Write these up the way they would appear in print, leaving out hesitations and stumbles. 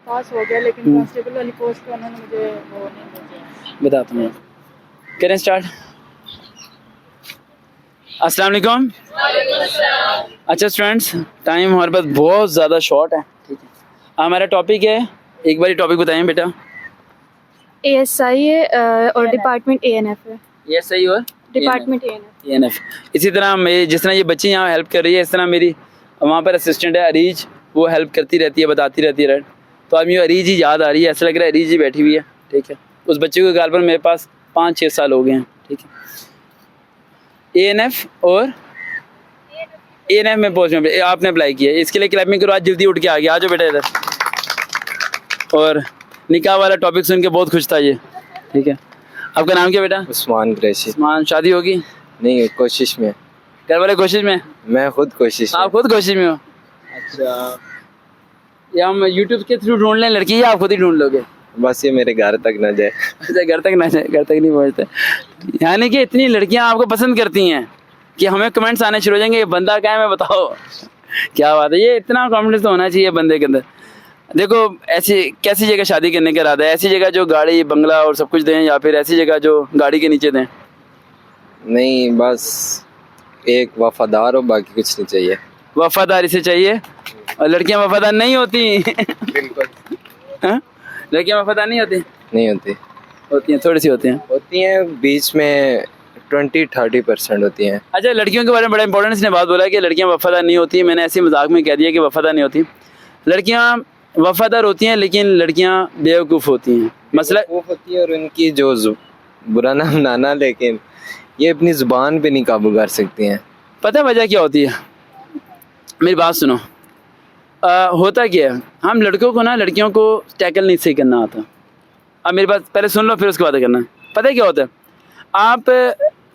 पास हो गया, लेकिन कांस्टेबल वाली पोस्ट पे उन्होंने मुझे वो नहीं भेजा। बताता हूँ, करें स्टार्ट। अस्सलाम वालेकुम। अच्छा स्टूडेंट्स, टाइम हमारे पास बहुत ज़्यादा शॉर्ट है, ठीक है। हमारा टॉपिक है, एक बार टॉपिक बताएं बेटा। ASI है और डिपार्टमेंट ANF है। ये सही और डिपार्टमेंट ANF। ENF। इसी तरह मैं, जिस तरह ये बच्ची यहाँ हेल्प कर रही है, इस तरह मेरी वहाँ पर असिस्टेंट है अरीज, वो हेल्प करती रहती है, बताती रहती है, राइट। तो अब ये अरीज ही याद आ रही है, ऐसा लग रहा है अरीज ही बैठी हुई है, ठीक है। उस बच्चे को गाल पर मेरे पास 5-6 साल हो गए हैं, ठीक है। ANF और ANF में पोस्ट में आपने अप्लाई किया है, इसके लिए क्लैपिंग करो। आज जल्दी उठ के आ गया, आ जाओ बेटा इधर। और निकाह वाला टॉपिक सुन के बहुत खुश था ये, ठीक है। आपका नाम क्या बेटा? उस्मान कुरैशी। उस्मान, शादी होगी? नहीं, कोशिश में। घर वाले कोशिश में? मैं खुद कोशिश में। आप खुद कोशिश में हो? अच्छा, या हम यूट्यूब के थ्रू ढूंढ लें लड़की, या आप खुद ही ढूंढ लोगे? बस ये मेरे घर तक ना जाए। अच्छा, घर तक ना जाए, घर तक नहीं पहुँचते। यानी कि इतनी लड़कियां आपको पसंद करती हैं कि हमें कमेंट्स आने शुरू हो जाएंगे, ये बंदा क्या है मैं बताओ। क्या बात है, ये इतना कॉन्फिडेंस तो होना चाहिए बंदे के अंदर। देखो, ऐसी कैसी जगह शादी करने का इरादा है? ऐसी जगह जो गाड़ी बंगला और सब कुछ दें, या फिर ऐसी जगह जो गाड़ी के नीचे दें? नहीं, बस एक वफादार हो, बाकी कुछ नहीं चाहिए। वफादारी से चाहिए, और लड़कियां वफादार नहीं होती। बिल्कुल हाँ? लड़कियां वफादार नहीं होती? नहीं होती। होती हैं, थोड़ी सी होती हैं। होती हैं, बीच में 20-30% होती हैं। अच्छा, लड़कियों के बारे में बड़ा इंपॉर्टेंट इसने बात बोला कि लड़कियां वफादार नहीं होती। मैंने ऐसे मजाक में कह दिया कि वफादार नहीं होती। लड़कियां वफादार होती हैं, लेकिन लड़कियां बेवकूफ़ होती हैं। मसला वो होती है, और उनकी जो बुरा नाम नाना, लेकिन ये अपनी ज़ुबान पे नहीं काबू कर सकती हैं। पता है वजह क्या होती है? मेरी बात सुनो। होता क्या है, हम लड़कों को ना, लड़कियों को टैकल नहीं सही करना आता। अब मेरी बात पहले सुन लो, फिर उसके बाद करना। पता है क्या होता है? आप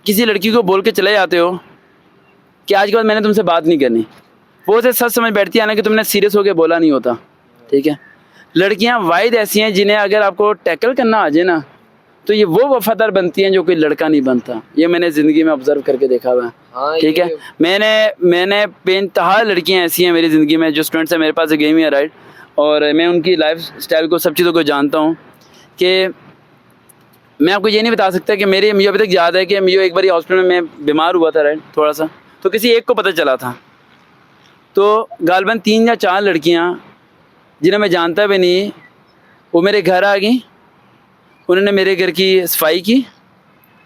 किसी लड़की को बोल के चले जाते हो कि आज के बाद मैंने तुमसे बात नहीं करनी, वो उसे सच समझ बैठती है ना कि तुमने सीरियस होकर बोला नहीं होता, ठीक है। लड़कियां वाहिद ऐसी हैं जिन्हें अगर आपको टैकल करना आ जाए ना, तो ये वो वफादार बनती हैं जो कोई लड़का नहीं बनता। ये मैंने ज़िंदगी में ऑब्जर्व करके देखा हुआ है, हाँ, ठीक है। मैंने बेइंतहा लड़कियां ऐसी हैं मेरी ज़िंदगी में, जो स्टूडेंट्स हैं मेरे पास गई हुई हैं, राइट। और मैं उनकी लाइफ स्टाइल को, सब चीज़ों को जानता हूँ। कि मैं आपको ये नहीं बता सकता कि मुझे अभी तक याद है कि मुझे एक बार हॉस्पिटल में मैं बीमार हुआ था, राइट, थोड़ा सा। तो किसी एक को पता चला था, तो गालबन 3 या 4 लड़कियां जिन्हें मैं जानता भी नहीं, वो मेरे घर आ गई। उन्होंने मेरे घर की सफाई की,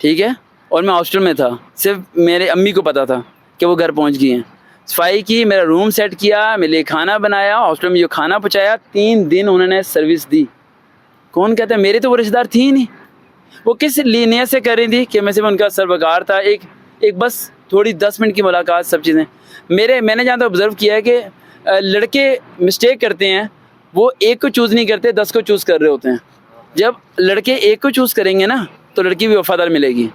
ठीक है। और मैं हॉस्टल में था, सिर्फ मेरे अम्मी को पता था कि वो घर पहुंच गई हैं। सफाई की, मेरा रूम सेट किया, मेरे लिए खाना बनाया, हॉस्टल में जो खाना पहुँचाया। 3 दिन उन्होंने सर्विस दी। कौन कहता है, मेरे तो वो रिश्तेदार थी ही नहीं। वो किस लिए नियत से कर रही थी कि मैं सिर्फ उनका सरवकार था, एक बस थोड़ी 10 मिनट की मुलाकात, सब चीज़ें। मैंने जहाँ तक ऑब्जर्व किया है कि लड़के मिस्टेक करते हैं, वो एक को चूज़ नहीं करते, 10 को चूज़ कर रहे होते हैं। जब लड़के एक को चूज़ करेंगे ना, तो लड़की भी वफादार मिलेगी,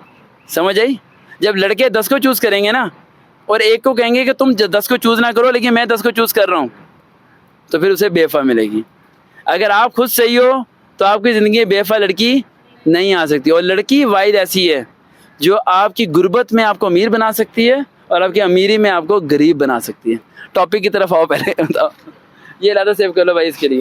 समझ आई? जब लड़के 10 को चूज़ करेंगे ना, और एक को कहेंगे कि तुम 10 को चूज़ ना करो, लेकिन मैं 10 को चूज़ कर रहा हूँ, तो फिर उसे बेवफा मिलेगी। अगर आप खुद सही हो तो आपकी ज़िंदगी में बेवफा लड़की नहीं आ सकती। और लड़की वाहिद ऐसी है जो आपकी गुर्बत में आपको अमीर बना सकती है, और आपकी अमीरी में आपको गरीब बना सकती है। टॉपिक की तरफ आओ, पहले बताओ। ये लादा सेव कर लो भाई इसके लिए।